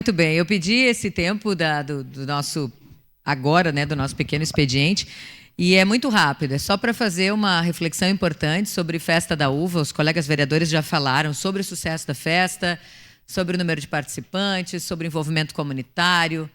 Muito bem, eu pedi esse tempo do nosso, agora, né, do nosso pequeno expediente, e é muito rápido, é só para fazer uma reflexão importante sobre Festa da Uva. Os colegas vereadores já falaram sobre o sucesso da festa, sobre o número de participantes, sobre o envolvimento comunitário.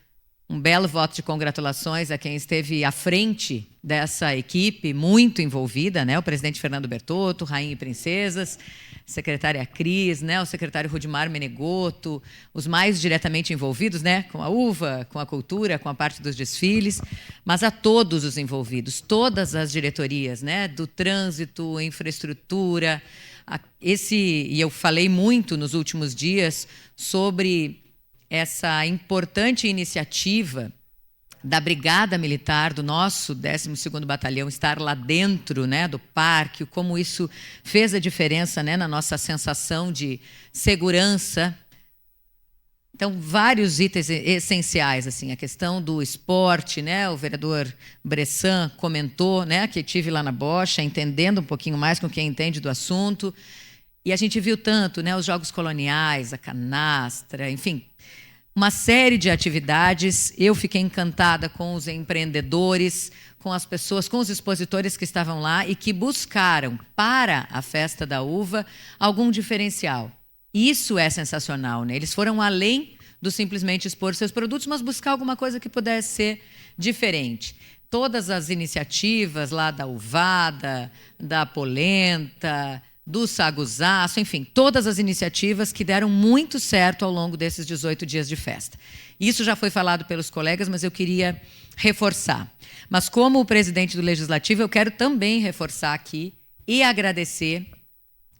Um belo voto de congratulações a quem esteve à frente dessa equipe, muito envolvida, né? O presidente Fernando Bertotto, Rainha e Princesas, secretária Cris, né? O secretário Rudimar Menegotto, os mais diretamente envolvidos, né? Com a uva, com a cultura, com a parte dos desfiles, mas a todos os envolvidos, todas as diretorias, né? Do trânsito, infraestrutura, e eu falei muito nos últimos dias sobre essa importante iniciativa da Brigada Militar, do nosso 12º Batalhão, estar lá dentro, né, do parque, como isso fez a diferença, né, na nossa sensação de segurança. Então, vários itens essenciais, assim, a questão do esporte, né, o vereador Bressan comentou, né, que estive lá na Bocha, entendendo um pouquinho mais com quem entende do assunto, e a gente viu tanto, né, os jogos coloniais, a canastra, enfim, uma série de atividades. Eu fiquei encantada com os empreendedores, com as pessoas, com os expositores que estavam lá e que buscaram para a Festa da Uva algum diferencial. Isso é sensacional, né? Eles foram além do simplesmente expor seus produtos, mas buscar alguma coisa que pudesse ser diferente. Todas as iniciativas lá da Uvada, da Polenta, do Saguzaço, enfim, todas as iniciativas que deram muito certo ao longo desses 18 dias de festa. Isso já foi falado pelos colegas, mas eu queria reforçar. Mas como o presidente do Legislativo, eu quero também reforçar aqui e agradecer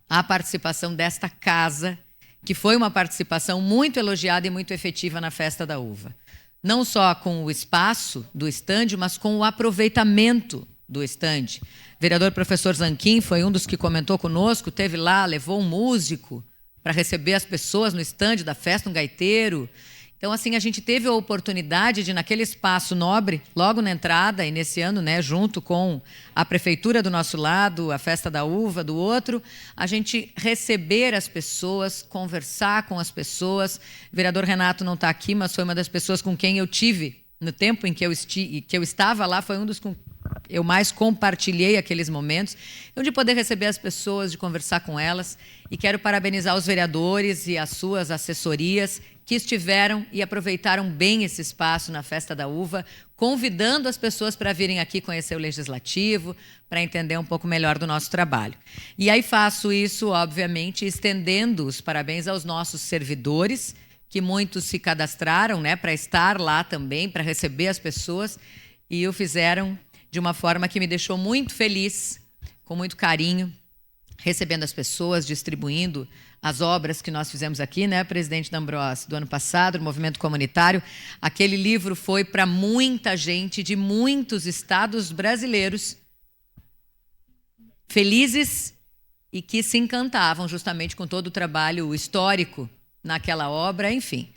a participação desta casa, que foi uma participação muito elogiada e muito efetiva na Festa da Uva. Não só com o espaço do estande, mas com o aproveitamento do estande. O vereador professor Zanquim foi um dos que comentou conosco, teve lá, levou um músico para receber as pessoas no estande da festa, um gaiteiro. Então, assim, a gente teve a oportunidade de, naquele espaço nobre, logo na entrada, e nesse ano, né, junto com a prefeitura do nosso lado, a Festa da Uva do outro, a gente receber as pessoas, conversar com as pessoas. O vereador Renato não está aqui, mas foi uma das pessoas com quem eu tive, no tempo em que eu estava lá, foi um dos com eu mais compartilhei aqueles momentos, então de poder receber as pessoas, de conversar com elas, e quero parabenizar os vereadores e as suas assessorias que estiveram e aproveitaram bem esse espaço na Festa da Uva, convidando as pessoas para virem aqui conhecer o Legislativo, para entender um pouco melhor do nosso trabalho. E aí faço isso, obviamente, estendendo os parabéns aos nossos servidores, que muitos se cadastraram, né, para estar lá também, para receber as pessoas, e o fizeram de uma forma que me deixou muito feliz, com muito carinho, recebendo as pessoas, distribuindo as obras que nós fizemos aqui, né, presidente D'Ambrosio, do ano passado, o movimento comunitário. Aquele livro foi para muita gente de muitos estados brasileiros, felizes e que se encantavam justamente com todo o trabalho histórico naquela obra, enfim.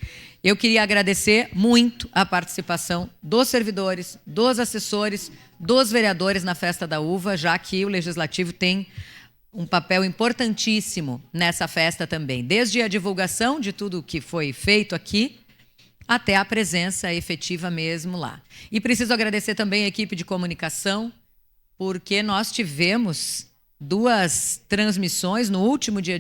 Eu queria agradecer muito a participação dos servidores, dos assessores, dos vereadores na Festa da Uva, já que o Legislativo tem um papel importantíssimo nessa festa também, desde a divulgação de tudo que foi feito aqui, até a presença efetiva mesmo lá. E preciso agradecer também a equipe de comunicação, porque nós tivemos 2 transmissões no último dia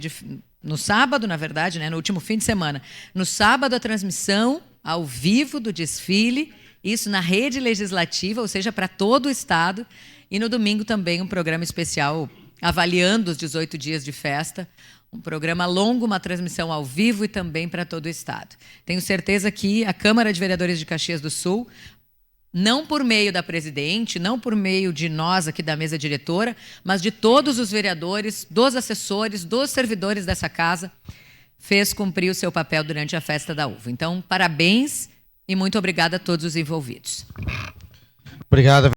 no sábado, na verdade, né, no último fim de semana. No sábado, a transmissão ao vivo do desfile, isso na rede legislativa, ou seja, para todo o estado. E no domingo também um programa especial avaliando os 18 dias de festa. Um programa longo, uma transmissão ao vivo e também para todo o estado. Tenho certeza que a Câmara de Vereadores de Caxias do Sul, não por meio da presidente, não por meio de nós aqui da mesa diretora, mas de todos os vereadores, dos assessores, dos servidores dessa casa, fez cumprir o seu papel durante a Festa da Uva. Então, parabéns e muito obrigada a todos os envolvidos. Obrigado.